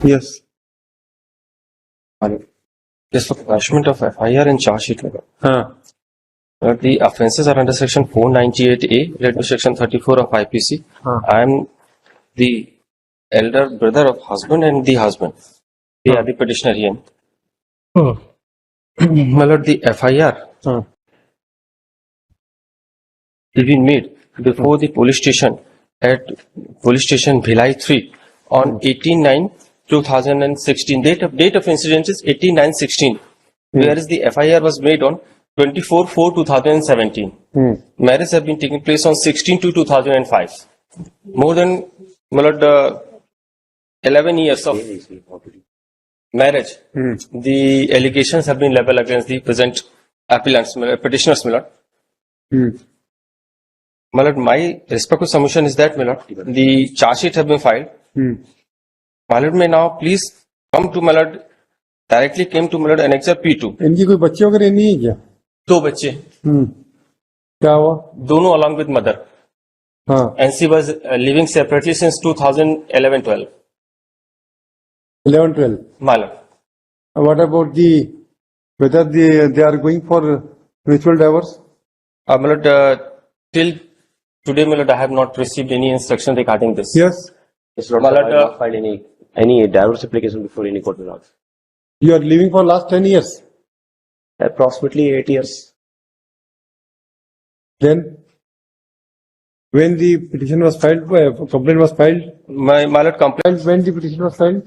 Yes. Yes, for attachment of FIR and charge sheet. हाँ. The offences are under section 498A, related to section 34 of IPC. I am the elder brother of husband and the husband. They are the petitioner here. My lord, the FIR is been made before the police station at police station Bhilai 3 on 18/9/2016. Date of incident is 18/9/16, whereas the FIR was made on 24/4/2017. Marriage have been taking place on 16/2/2005. More than, my lord, 11 years of marriage. The allegations have been leveled against the present appellants, petitioners, my lord. My lord, my respectful submission is that, my lord, the charge sheet have been filed. My lord, may now please come to, my lord, directly came to, my lord, annexure P2. इनकी कोई बच्चे वगैरह नहीं है क्या? 2 बच्चे, क्या हुआ? दोनों along with mother. हाँ. And she was living separately since 2011-12. 11-12. My lord. What about whether they are going for mutual divorce? My lord, till today, my lord, I have not received any instruction regarding this. Yes. Yes, Lord, My I lord, have not filed any divorce application before any court will ask. You are living for last 10 years. Approximately 8 years. Then, when the petition was filed, complaint was filed. My lord, complaint. When the petition was filed?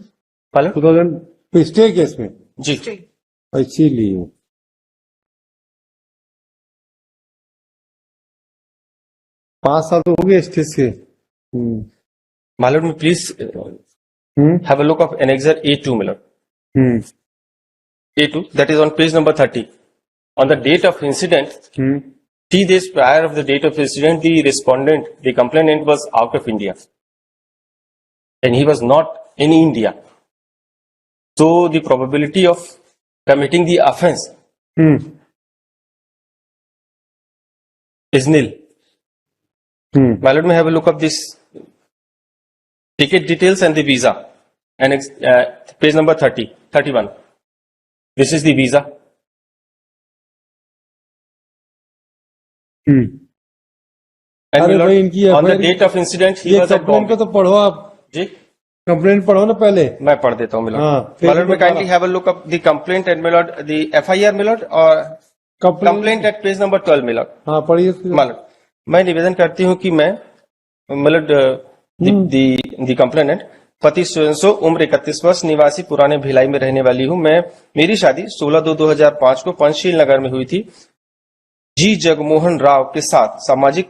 My lord? 2000. तो stay case में. जी. इसीलिए 5 साल तो हो गए stay से. My lord, please have a look of annexure A2, my lord. A2, that is on page number 30. On the date of incident, 3 days prior of the date of incident, the complainant was out of India. And he was not in India. So the probability of committing the offense is nil. My lord, may have a look of this ticket details and the visa. And page number 31. This is the visa. And अरे my lord, भाई, इनकी on the FIR date of incident, he ये was at complaint को Bombay. तो पढ़ो आप. जी, complaint पढ़ो ना पहले. मैं पढ़ देता हूँ, my lord. हाँ, My lord, may page kindly have a look of the complaint and, my lord, the FIR, my lord, or complaint at page number 12, my lord. हाँ, पढ़िए. My lord, मैं निवेदन करती हूँ कि मैं, my lord, the complainant, पति सो उम्र 31 वर्ष, निवासी पुराने भिलाई में रहने वाली हूँ. मेरी शादी 16/2/2005 को पंचशील नगर में हुई थी. जी जगमोहन राव के साथ सामाजिक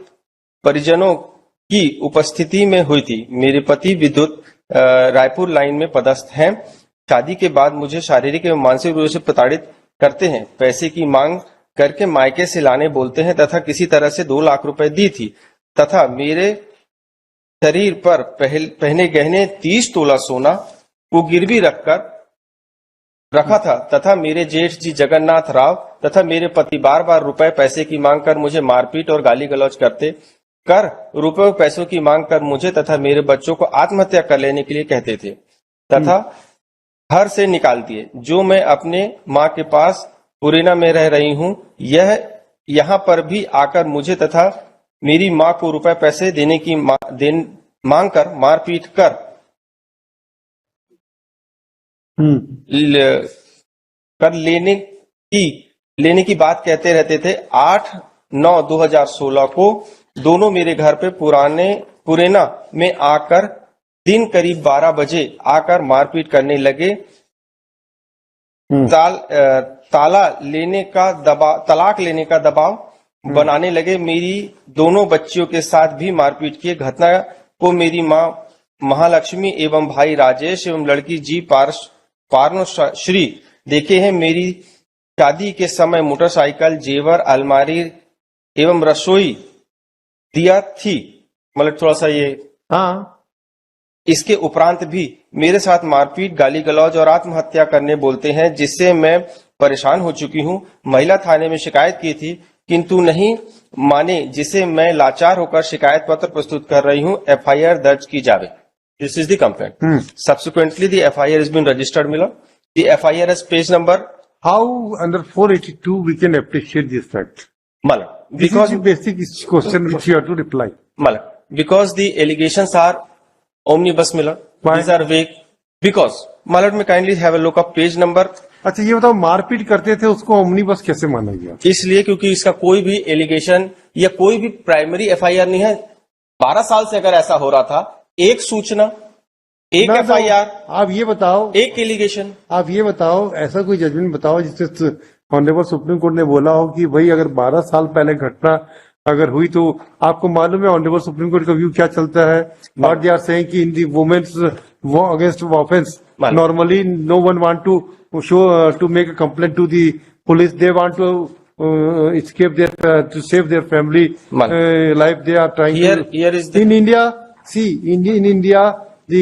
परिजनों की उपस्थिति में हुई थी. मेरे पति विद्युत रायपुर लाइन में पदस्थ हैं. शादी के बाद मुझे शारीरिक एवं मानसिक रूप से प्रताड़ित करते हैं. पैसे की मांग करके मायके से लाने बोलते हैं तथा किसी तरह से 2 लाख रुपए दी थी तथा मेरे शरीर पर पहने गहने 30 तोला सोना को गिरवी रखा था तथा मेरे जेठ जी जगन्नाथ राव तथा मेरे पति बार-बार रुपए पैसे की मांग कर मुझे मारपीट और गाली गलौज कर रुपए पैसों की मांग कर मुझे तथा मेरे बच्चों को आत्महत्या कर लेने के लिए कहते थे तथा घर से निकाल दिए. जो मैं अपने मां के पास पुरेना में रह रही हूं, यहाँ पर भी आकर मुझे तथा मेरी मां को रुपए पैसे देने की मांग कर मारपीट कर लेने की बात कहते रहते थे. 8/9/2016 को दोनों मेरे घर पे पुरेना में आकर दिन करीब 12 बजे आकर मारपीट करने लगे. तलाक लेने का दबाव बनाने लगे. मेरी दोनों बच्चियों के साथ भी मारपीट किए. घटना को मेरी मां महालक्ष्मी एवं भाई राजेश एवं लड़की जी पार्नश्री देखे हैं. मेरी शादी के समय मोटरसाइकिल, जेवर, अलमारी एवं रसोई दिया थी. मतलब थोड़ा सा ये, हाँ, इसके उपरांत भी मेरे साथ मारपीट, गाली गलौज और आत्महत्या करने बोलते हैं, जिससे मैं परेशान हो चुकी हूं. महिला थाने में शिकायत की थी किंतु नहीं माने, जिसे मैं लाचार होकर शिकायत पत्र प्रस्तुत कर रही हूं. FIR दर्ज की जावे. This is the complaint. Subsequently, the FIR has been registered, my lord. The FIR has page number, How under 482 we can appreciate this fact? my lord. This Because, is the basic question which you have to reply. my lord, because the allegations are omnibus, my lord. Why? These are vague. Because, my lord, may kindly have a look of page number. अच्छा ये बताओ मारपीट करते थे उसको omnibus कैसे माना गया? इसलिए क्योंकि इसका कोई भी एलिगेशन या कोई भी प्राइमरी FIR नहीं है। 12 साल से अगर ऐसा हो रहा था, एक सूचना, एक ना तो FIR, आप ये बताओ, एक एलिगेशन। आप ये बताओ, ऐसा कोई जजमेंट बताओ जिससे ऑनरेबल सुप्रीम कोर्ट ने बोला हो कि भाई अगर 12 साल पहले घटना अगर हुई तो आपको मालूम है ऑनरेबल सुप्रीम कोर्ट का व्यू क्या चलता है? व्हाट दे आर सेइंग कि in the women's against offence normally no one want to show to make a complaint to the police, they want to escape their to save their family life. They are trying Here is the in India. See, in India, the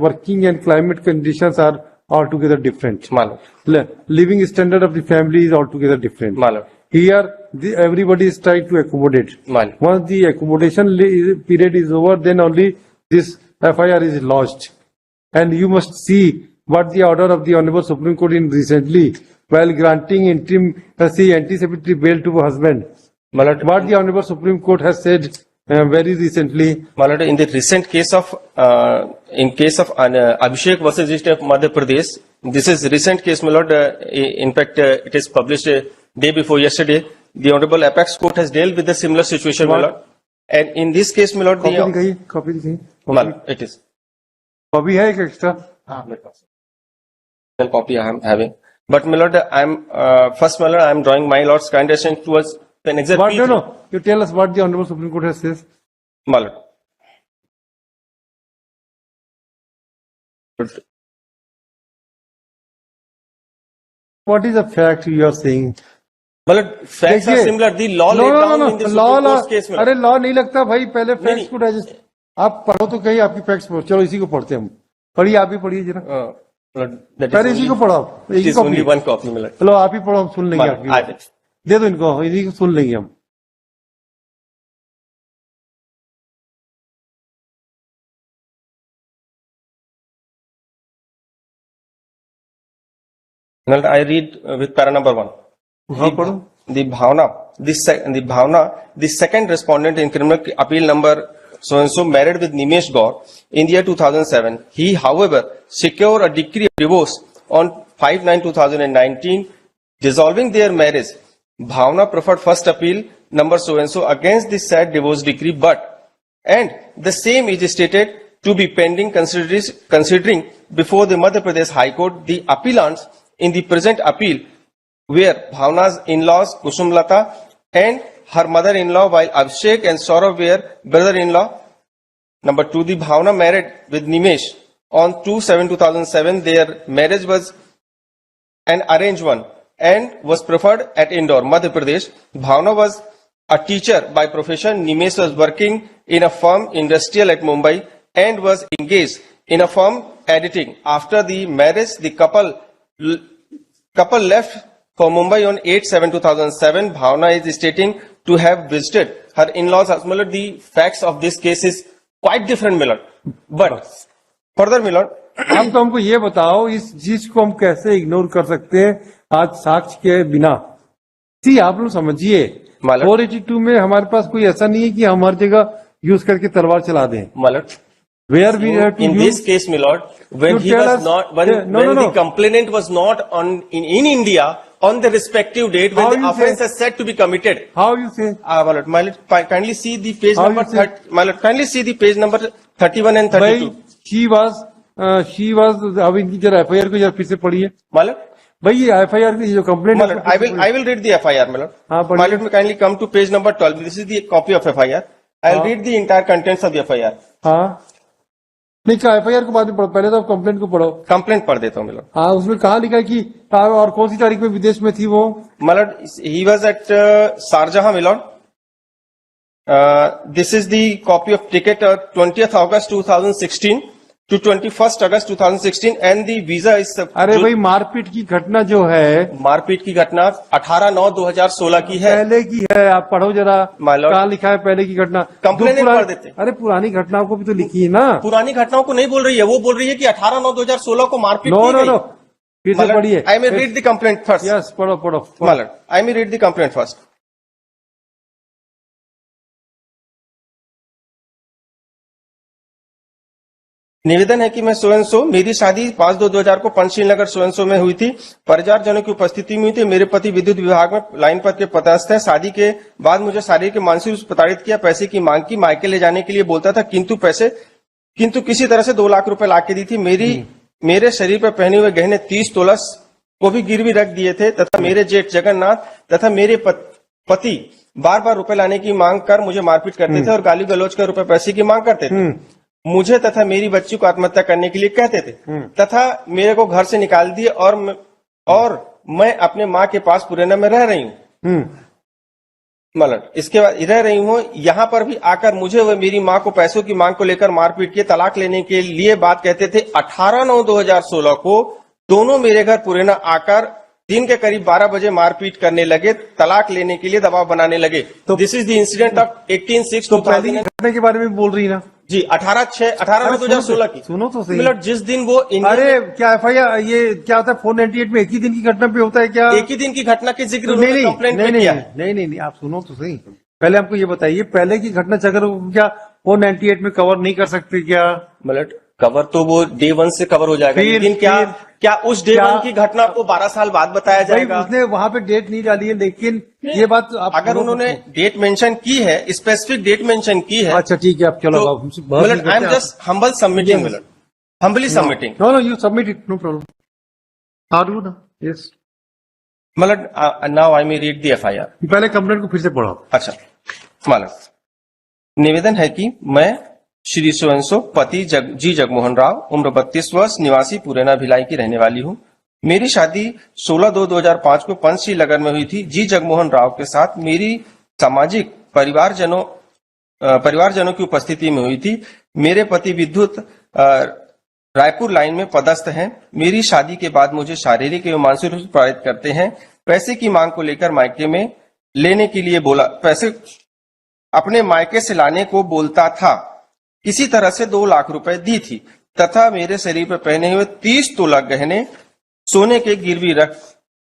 working and climate conditions are altogether different. मालो Living standard of the family is altogether different. मालो Here, everybody is trying to accommodate. मालो Once the accommodation period is over, then only this FIR is lodged. And you must see what the order of the Honorable Supreme Court in recently, while granting interim anticipatory bail to husband. मालो What the Honorable Supreme Court has said very recently. मालो in the recent case of in case of Abhishek versus State of Madhya Pradesh, this is recent case, my lord. In fact, it is published day before yesterday. The Honorable Apex Court has dealt with a similar situation, my lord. And in this case, my lord, Copy दिखाइए. Malo, it is. Copy है एक extra. Copy I am having. But my lord, I am first, my lord, I am drawing my lord's kind attention towards an exact. What? No. You tell us what the Honorable Supreme Court has said. My lord. What is the fact you are saying? My lord, facts are देखिए, similar. The law laid down in the Supreme Court's case, my lord. अरे law नहीं लगता भाई, पहले नहीं, facts को register आप पढ़ो तो कहीं आपकी फैक्ट्स पढ़ो. चलो इसी को पढ़ते हैं हम. पढ़िए, आप ही पढ़िए जरा. My lord, that पहले is इसी only, को पढ़ो आप. it एक is only copy. one copy, my lord. चलो आप ही पढ़ो, हम सुन लेंगे My lord, I आपकी. will. दे दो इनको, इन्हीं को सुन लेंगे हम. My lord, I read with para number 1. हाँ पढ़ो. The Bhavna, the second respondent in criminal appeal number so and so, married with Nimesh Gaur in the year 2007. He, however, secured a decree of divorce on 5/9/2019, dissolving their marriage. Bhavna preferred first appeal number so and so against the said divorce decree, and the same is stated to be pending considering before the Madhya Pradesh High Court. The appellants in the present appeal where Bhavna's in-laws Kusumlata and her mother-in-law, while Abhishek and Saurav were brother-in-law. Number 2, the Bhavna married with Nimesh on 2/7/2007. Their marriage was an arranged one and was preferred at Indore, Madhya Pradesh. Bhavna was a teacher by profession. Nimesh was working in a firm industrial at Mumbai and was engaged in a firm editing. After the marriage, the couple left for Mumbai on 8/7/2007. Bhavna is stating to have visited her in-laws. The facts of this case is quite different, my lord. But further, my lord, आप तो हमको ये बताओ, इस चीज को हम कैसे इग्नोर कर सकते हैं आज साक्ष्य के बिना? सी आप लोग समझिए, मालूम। 482 में हमारे पास कोई ऐसा नहीं है कि हम हर जगह यूज करके तलवार चला दें. my lord, where we have to in this case, my lord, when You he tell was us- not, when, Yeah, no, when no, the no. complainant was not in India on the respective date when How the you offence say- is said to be committed. How you से My lord, kindly see the page How number you say- my lord, kindly see the page number 31 and भाई 32. She was अब इनकी जरा FIR को जरा फिर से पढ़िए My lord, भाई. ये FIR की जो complaint my lord, I will read the FIR, my lord. हाँ, My पढ़िए. lord, may kindly come to page number 12. This is the copy of FIR. I'll हाँ. read the entire contents of the FIR. हाँ नहीं कहा FIR को बाद में पढ़ो, पहले तो आप कंप्लेंट को पढ़ो. Complaint पढ़ देता हूँ, my lord. हाँ उसमें कहा लिखा है कि और कौन सी तारीख में विदेश में थी वो? My lord, he was at Sharjah, my lord. This is the copy of ticket 20th August 2016. to 21st August 2016 and the visa is अरे भाई मारपीट की घटना जो है मारपीट की घटना 18/9/2016 की है। पहले की है, आप पढ़ो जरा My lord। कहाँ लिखा है पहले की घटना। Complaint जो पढ़ देते। अरे पुरानी घटनाओं को भी तो लिखी है ना। पुरानी घटनाओं को नहीं बोल रही है, वो बोल रही है कि 18/9/2016 को मारपीट नो की नो गई। नो फिर से पढ़िए। I may read the complaint first. Yes पढ़ो पढ़ो मालूम, I may read the complaint first. निवेदन है कि मैं सो एंड सो, मेरी शादी 5/2/2000 को Panchsheel Nagar so and so में हुई थी। परिवारजनों की उपस्थिति में हुई थी। मेरे पति विद्युत विभाग में लाइन पद के पदस्थ है। शादी के बाद मुझे शारीरिक मानसिक रूप से प्रताड़ित किया, पैसे की मांग की, मायके ले जाने के लिए बोलता था, किंतु किसी तरह से 2 लाख रुपए ला के दी थी। मेरे शरीर पर पहने हुए गहने 30 तोला को भी गिरवी रख दिए थे तथा मेरे जेठ जगन्नाथ तथा मेरे पति बार बार रुपए लाने की मांग कर मुझे मारपीट करते थे और गाली गलौज कर रुपए पैसे की मांग करते थे। मुझे तथा मेरी बच्ची को आत्महत्या करने के लिए कहते थे तथा मेरे को घर से निकाल दिए और मैं अपने माँ के पास पुराना में रह रही हूँ। मतलब इसके बाद रह रही हूँ, यहाँ पर भी आकर मुझे व मेरी माँ को पैसों की मांग को लेकर मारपीट किए, तलाक लेने के लिए बात कहते थे। 18/9/2016 को दोनों मेरे घर पुराना आकर दिन के करीब 12 बजे मारपीट करने लगे, तलाक लेने के लिए दबाव बनाने लगे। तो this is the incident of 18/6 तो पहली घटना के बारे में बोल रही ना जी 18/9/2016 की। सुनो तो सही। मतलब जिस दिन वो अरे क्या FIR ये क्या होता है 498 में एक ही दिन की घटना पे होता है क्या? एक ही दिन की घटना के जिक्र नहीं नहीं कंप्लेंट नहीं किया है। नहीं आप सुनो तो सही। पहले हमको ये बताइए पहले की घटना अगर क्या 498 में कवर नहीं कर सकते क्या? मतलब कवर तो वो डे 1 से कवर हो जाएगा, लेकिन क्या उस डे 1 की घटना को 12 साल बाद बताया भाई जाएगा? उसने वहां पे डेट नहीं डाली है, लेकिन ये बात आप अगर उन्होंने डेट मेंशन की है, स्पेसिफिक डेट मेंशन की है, अच्छा ठीक है आप चलो तो मतलब I am just humble submitting, मतलब humbly submitting. No no you submit it no problem. How do ना यस मतलब now I may read the FIR। पहले कंप्लेंट को फिर से पढ़ो। अच्छा मालूम निवेदन है कि मैं श्री सोएंसो पति जी जगमोहन राव उम्र 32 वर्ष निवासी पुराना भिलाई की रहने वाली हूँ। मेरी शादी 16/2/2005 को पंचशील नगर में हुई थी। जी जगमोहन राव के साथ मेरी सामाजिक परिवारजनों की उपस्थिति में हुई थी। मेरे पति विद्युत रायपुर लाइन में पदस्थ हैं। मेरी शादी के बाद मुझे शारीरिक एवं मानसिक रूप से प्रताड़ित करते हैं। पैसे की मांग को लेकर मायके में लेने के लिए बोला, पैसे अपने मायके से लाने को बोलता था। किसी तरह से 2 लाख रुपए दी थी तथा मेरे शरीर पर पहने हुए 30 तोला गहने सोने के गिरवी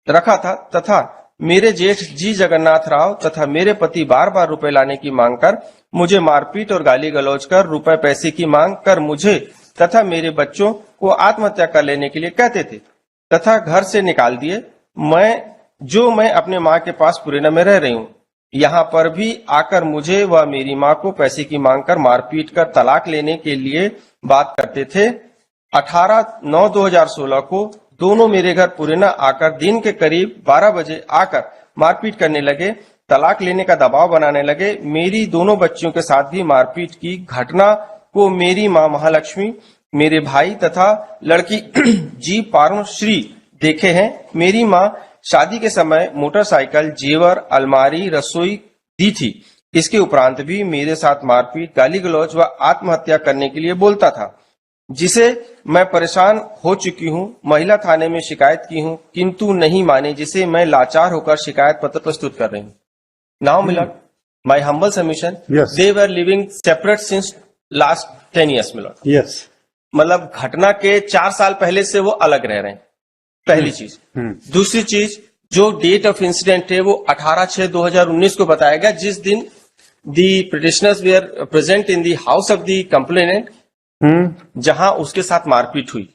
रखा था तथा मेरे जेठ जी जगन्नाथ राव तथा मेरे पति बार बार रुपए लाने की मांग कर मुझे मारपीट और गाली गलौज कर रुपए पैसे की मांग कर मुझे तथा मेरे बच्चों को आत्महत्या कर लेने के लिए कहते थे तथा घर से निकाल दिए। मैं अपने माँ के पास पुराना में रह रही हूँ। यहाँ पर भी आकर मुझे व मेरी माँ को पैसे की मांग कर मारपीट कर तलाक लेने के लिए बात करते थे। 18/9/2016 को दोनों मेरे घर पुराना आकर दिन के करीब 12 बजे आकर मारपीट करने लगे, तलाक लेने का दबाव बनाने लगे। मेरी दोनों बच्चियों के साथ भी मारपीट की घटना को मेरी माँ महालक्ष्मी, मेरे भाई तथा लड़की जी पारुश्री देखे हैं। मेरी माँ शादी के समय मोटरसाइकिल, जेवर, अलमारी, रसोई दी थी। इसके उपरांत भी मेरे साथ मारपीट, गाली गलौज व आत्महत्या करने के लिए बोलता था, जिसे मैं परेशान हो चुकी हूँ। महिला थाने में शिकायत की हूँ किंतु नहीं माने, जिसे मैं लाचार होकर शिकायत पत्र प्रस्तुत कर रही हूँ। Now milord, my humble submission, Yes. They were living separate since last 10 years milord. Yes मतलब घटना के 4 साल पहले से वो अलग रह रहे हैं, पहली चीज। दूसरी चीज, जो डेट ऑफ इंसिडेंट है वो 18/6/2019 को बताया गया, जिस दिन the petitioners were present in the house of the complainant, जहां उसके साथ मारपीट हुई,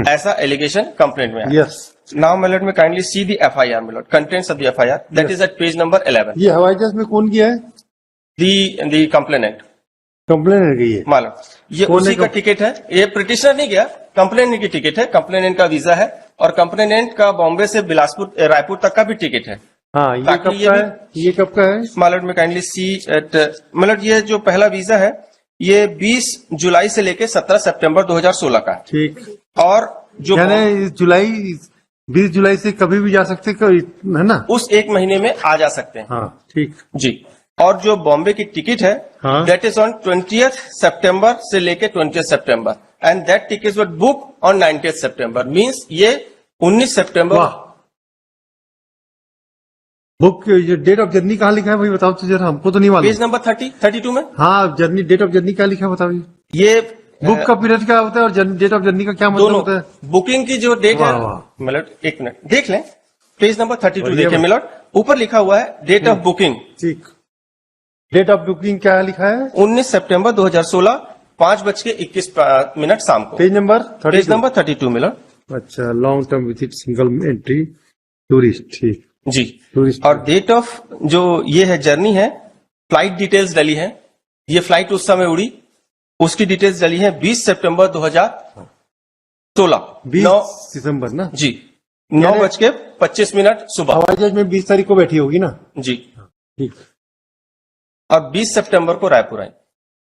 ऐसा एलिगेशन कंप्लेंट में आया। Yes now milord may kindly see the FIR milord, contents of the FIR, that is at page number 11। ये हवाई जहाज में कौन किया है? दी कंप्लेनेंट कंप्लेन गई है। मालूम, ये कौन उसी ने का टिकट है। ये पिटिशनर नहीं गया, कंप्लेनेंट की टिकट है, कंप्लेनेंट का वीजा है और कंप्लेनेंट का बॉम्बे से बिलासपुर रायपुर तक का भी टिकट है। हाँ ये ताकि कब ये का भी- है? ये कब का है? मालूम में काइंडली सी एट मतलब ये जो पहला वीजा है ये 20 जुलाई से लेके 17 सितंबर 2016 का है। ठीक और जो यानी जुलाई 20 जुलाई से कभी भी जा सकते है ना? उस एक महीने में आ जा सकते हैं। हाँ ठीक जी। और जो बॉम्बे की टिकट है हाँ। दैट इज ऑन 20th सितंबर से लेके 20th September and that ticket was book on 19th September means ये 19 सितंबर। वाह। बुक डेट ऑफ जर्नी कहाँ लिखा है भाई बताओ तो जरा, हमको तो नहीं मालूम। पेज नंबर 32 में हाँ जर्नी, डेट ऑफ जर्नी क्या लिखा है बताओ। ये बुक का पीरियड क्या होता है और डेट ऑफ जर्नी का क्या मतलब दोनों होता है? बुकिंग की जो डेट है वाह, वाह। मिलट, एक मिनट देख लें, पेज नंबर 32 बढ़िया देखिए बात। मिलट, ऊपर लिखा हुआ है डेट ऑफ बुकिंग ठीक, डेट ऑफ बुकिंग क्या लिखा है? 19 सितंबर 2016 5:21 शाम को। Page number page 32। नंबर 32 मिलट। अच्छा, long term visit single entry tourist, ठीक। जी। टूरिस्ट और डेट ऑफ जो ये है जर्नी है, फ्लाइट डिटेल्स डली है, ये फ्लाइट उस समय उड़ी, उसकी डिटेल्स डली है 20 सितंबर 2016 20 9 दिसंबर ना? जी 9:25 सुबह। हवाई जहाज में 20 तारीख को बैठी होगी ना? जी। ठीक। और 20 सितंबर को रायपुर आई।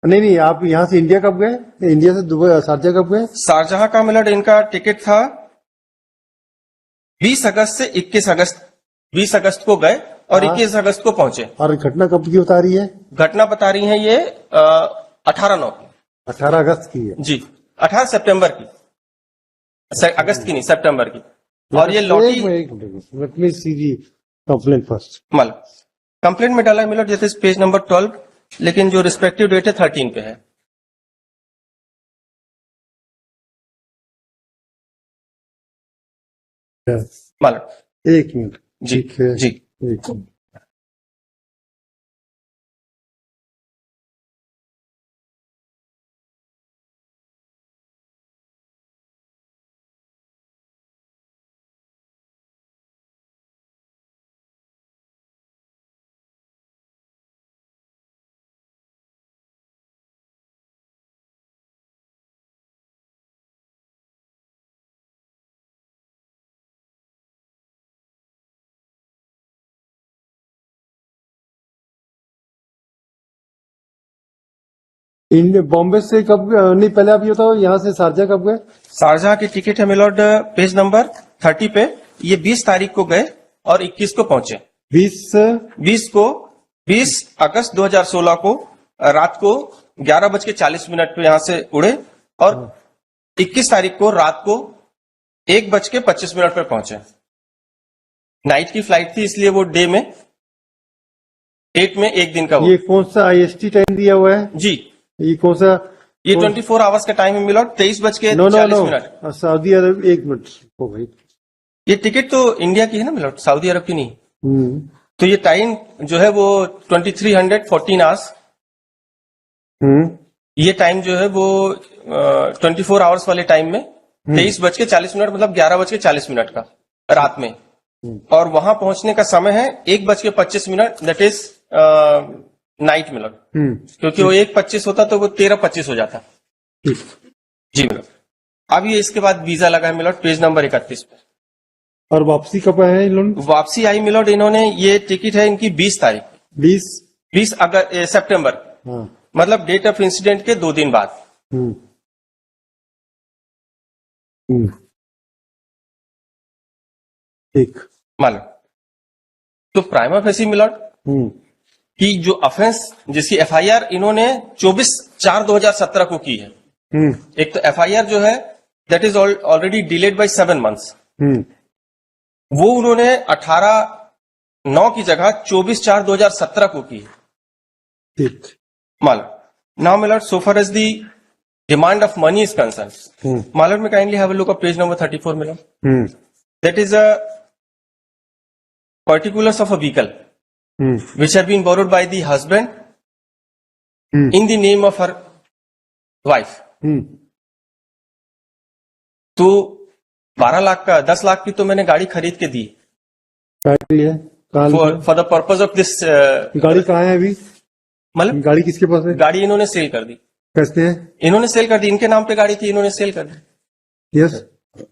नहीं नहीं, आप यहाँ से इंडिया कब गए? इंडिया से दुबई शारजा कब गए? शारजाह का मिलट इनका टिकट था 20 अगस्त से 21 अगस्त, 20 अगस्त को गए और हाँ। 21 अगस्त को पहुंचे। और घटना कब की बता रही है? घटना बता रही है ये 18/9 की। 18 अगस्त की है। जी 18 सितंबर की, अगस्त की नहीं सितंबर की। और ये लौटी लेट मी सी दी कंप्लेंट फर्स्ट। मतलब कंप्लेंट में डाला है मिलट जैसे पेज नंबर 12, लेकिन जो रिस्पेक्टिव डेट है 13 पे है। मतलब एक मिनट। जी ठीक है, जी एक मिनट। बॉम्बे से कब नहीं, पहले आप ये बताओ यहाँ से शारजा कब गए? शारजाह की टिकट है मिलॉर्ड पेज नंबर 30 पे, ये 20 तारीख को गए और 21 को पहुंचे। 20 अगस्त 2016 को रात को 11:40 पे यहां से उड़े और 21 तारीख को रात को 1:25 पे पहुंचे। नाइट की फ्लाइट थी इसलिए वो डे में 8 में एक दिन का वो। ये कौन सा IST टाइम दिया हुआ है? जी ये कौन सा? ये 24 आवर्स का टाइम है मिलॉर्ड, 23:40। सऊदी अरब, एक मिनट हो भाई। ये टिकट तो इंडिया की है ना मिलॉर्ड, सऊदी अरब की नहीं। हम्म, तो ये टाइम जो है वो 2314 आवर्स, ये टाइम जो है वो 24 आवर्स वाले टाइम में 23:40 मतलब 11:40 का रात में। और वहां पहुंचने का समय है 1:25, दैट इज नाइट मिलट, क्योंकि वो 1:25 होता तो वो 13:25 हो जाता। ठीक। जी मिलट। अब ये इसके बाद वीजा लगा है मिलट पेज नंबर 31 पे। और वापसी कब है इन लोग? वापसी आई मिलट, इन्होंने ये टिकट है इनकी 20 तारीख 20 सितंबर, हाँ। मतलब डेट ऑफ इंसिडेंट के 2 दिन बाद। हम्म, हम्म, ठीक। मालूम तो प्राइमा फेसी मिलट हम्म, कि जो अफेंस जिसकी FIR इन्होंने 24/4/2017 को की है। हम्म, एक तो FIR जो है that is already delayed by 7 months, hmm, वो उन्होंने 18/9 की जगह 24/4/2017 को की है। ठीक। Milord now milord so far as the demand of money is concern, milord may kindly have a look of page number 34 milord, that is a particulars of a vehicle which have been borrowed by the husband in the name of her wife. तो 12 लाख का 10 लाख की तो मैंने गाड़ी खरीद के दी for the purpose of this. गाड़ी कहाँ है अभी? मतलब गाड़ी किसके पास है? गाड़ी इन्होंने सेल कर दी। कैसे है? इन्होंने सेल कर दी, इनके नाम पे गाड़ी थी, इन्होंने सेल कर दी। Yes.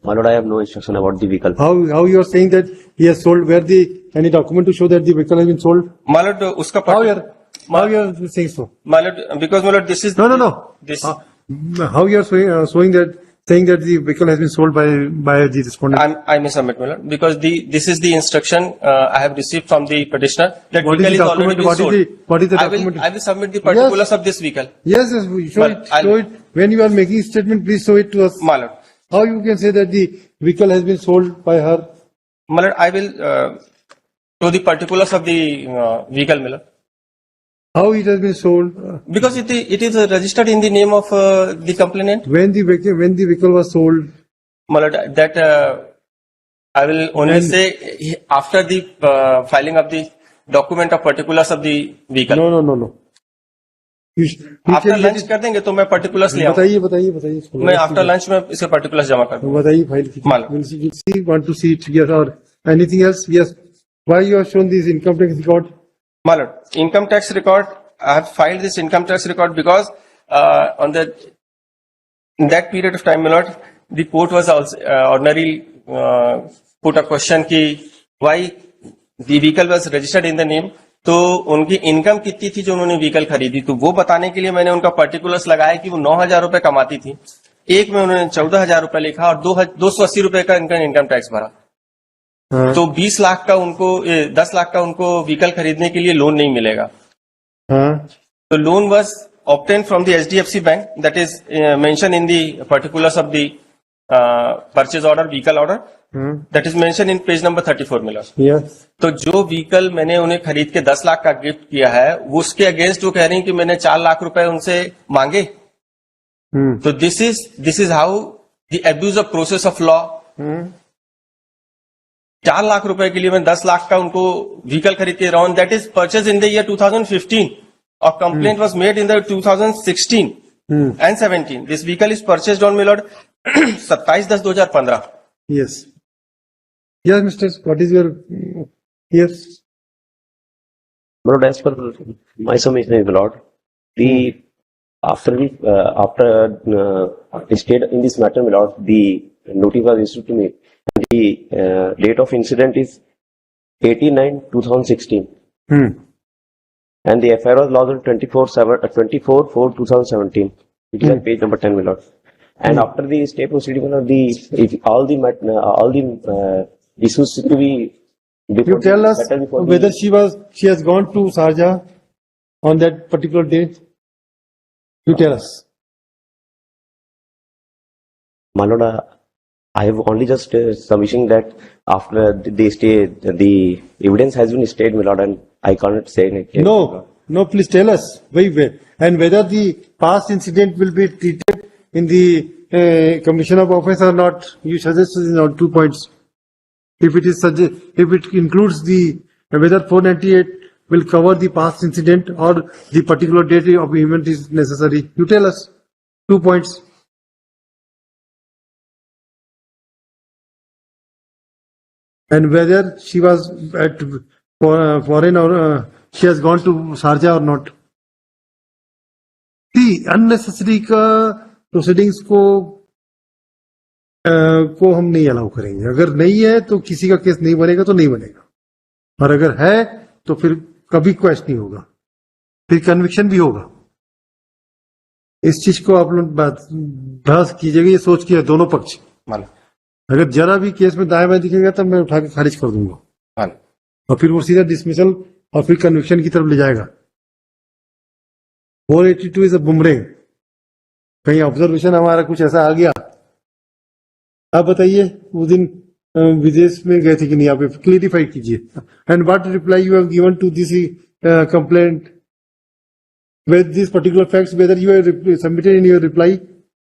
My lord, I have no instruction about the vehicle. How you are saying that he has sold? Where the any document to show that the vehicle has been sold? मालूम उसका How you are saying so? मालूम because मालूम this is No. This How you are showing that saying that the vehicle has been sold by the respondent. I may submit, my lord, because this is the instruction I have received from the petitioner that What is vehicle the is already document? been sold. What is the I document? will submit the particulars of this vehicle, Yes, yes, show But it. I'll- Show it. When you are making statement, please show it to us. my lord. How you can say that the vehicle has been sold by her? My lord, I will show the particulars of the vehicle, my lord. How it has been sold? Because it is registered in the name of the complainant. When the vehicle was sold? My lord, that I will only And- say after the filing of the document of particulars of the vehicle. No. You after can get lunch it. कर देंगे तो मैं particulars ले आऊंगा. बताइए. मैं after lunch में इसके particulars जमा कर दूंगा. बताइए फाइल कीजिए. मालूम. We'll see, want to see it. Yes, or anything else? Yes. Why you have shown this income tax record? My lord, income tax record, I have filed this income tax record because on in that period of time, my lord, the court was also ordinarily put a question ki why the vehicle was registered in the name. तो उनकी income कितनी थी जो उन्होंने vehicle खरीदी, तो वो बताने के लिए मैंने उनका पर्टिकुलर्स लगाया कि वो 9,000 रुपए कमाती थी. एक में उन्होंने 14,000 रुपए लिखा और 280 रुपए का इनका इनकम टैक्स भरा. हाँ. तो 20 लाख का उनको 10 लाख का उनको व्हीकल खरीदने के लिए लोन नहीं मिलेगा. हाँ. The loan was obtained from the HDFC Bank, that is mentioned in the particulars of the purchase order, vehicle order, हाँ. that is mentioned in page number 34 में. Yes. तो जो व्हीकल मैंने उन्हें खरीद के 10 लाख का गिफ्ट किया है, वो उसके अगेंस्ट वो कह रही हैं कि मैंने 4 लाख रुपए उनसे मांगे. तो this is how the abuse of process of law. 4 lakh रुपए के लिए मैं 10 लाख का उनको व्हीकल खरीद के रहा हूं. That is purchase in the year 2015 और complaint was made in the 2016 and 17. This vehicle is purchased on milord 27/10/2015. Yes. Yes, Mr. What is your yes? But as per my submission, my lord, after state in this matter, my lord, the notice was issued to me. The date of incident is 18/9/2016, and the FIR was lodged on 24/4/2017. It is on page number 10, my lord. And after the state proceeding, all the issues to be. You tell us whether she has gone to Sharjah on that particular date. You tell us. My lord, I have only just submission that after the stay, the evidence has been stayed, my lord, and I cannot say anything. No, please tell us. And whether the past incident will be treated in the commission of offense or not. You suggested on 2 points. If it includes whether 498 will cover the past incident or the particular date of event is necessary. You tell us 2 points. And whether she was at foreign or she has gone to Sharjah or not. See, unnecessary proceedings को हम नहीं allow करेंगे. अगर नहीं है तो किसी का केस नहीं बनेगा तो नहीं बनेगा, और अगर है तो फिर कभी क्वेश्चन नहीं होगा, फिर कन्विक्शन भी होगा. इस चीज को आप लोग बहस कीजिएगा, ये सोच के दोनों पक्ष. अगर जरा भी केस में दाएं बाएं दिखेगा तब मैं उठा के खारिज कर दूंगा, और फिर वो सीधा डिसमिसल और फिर कन्विक्शन की तरफ ले जाएगा. 482 इज अ बुमरेंग. कहीं ऑब्जर्वेशन हमारा कुछ ऐसा आ गया. आप बताइए, उस दिन विदेश में गए थे कि नहीं, आप क्लियरिफाई कीजिए. And what reply you have given to this complaint with this particular facts, whether you have submitted in your reply?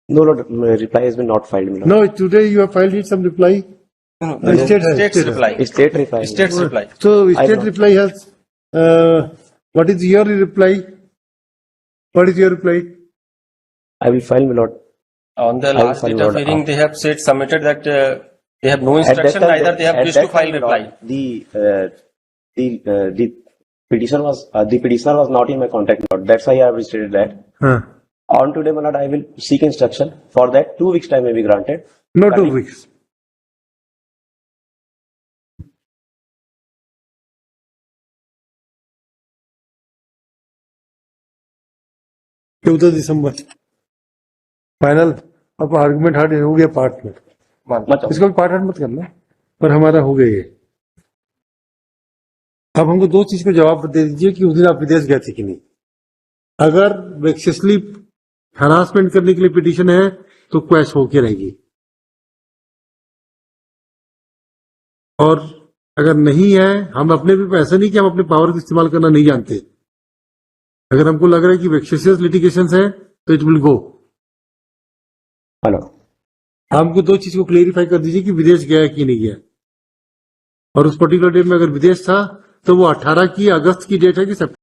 No, Lord, my reply has been not filed, my lord. No, today you have filed it, some reply. State's reply. It's state reply. State's reply. So I state know. reply has. What is your reply? What is your reply? I will file, my lord. On the I will last file, date of Lord. hearing, they have said submitted that they have no At that instruction, time, neither they have at wished to that file time, reply. The petitioner was not in my contact, my lord. That's why I have stated that. On today, my lord, I will seek instruction. For that, 2 weeks time may be granted. No, 2 weeks. December. Final. अब argument hard हो गया part में, मान इसको भी part hard मत करना, पर हमारा हो गया ये। अब हमको दो चीज को जवाब दे दीजिए कि उस दिन आप विदेश गए थे कि नहीं। अगर वेक्सियसली हरासमेंट करने के लिए पिटीशन है तो क्वैश होके रहेगी, और अगर नहीं है, हम अपने भी ऐसा नहीं कि हम अपने पावर का इस्तेमाल करना नहीं जानते। अगर हमको लग रहा है कि वेक्सियस लिटिगेशन है तो इट विल गो। हेलो, हमको दो चीज को क्लेरिफाई कर दीजिए कि विदेश गया है कि नहीं गया, और उस पर्टिकुलर डेट में अगर विदेश था तो वो 18 की अगस्त की डेट है कि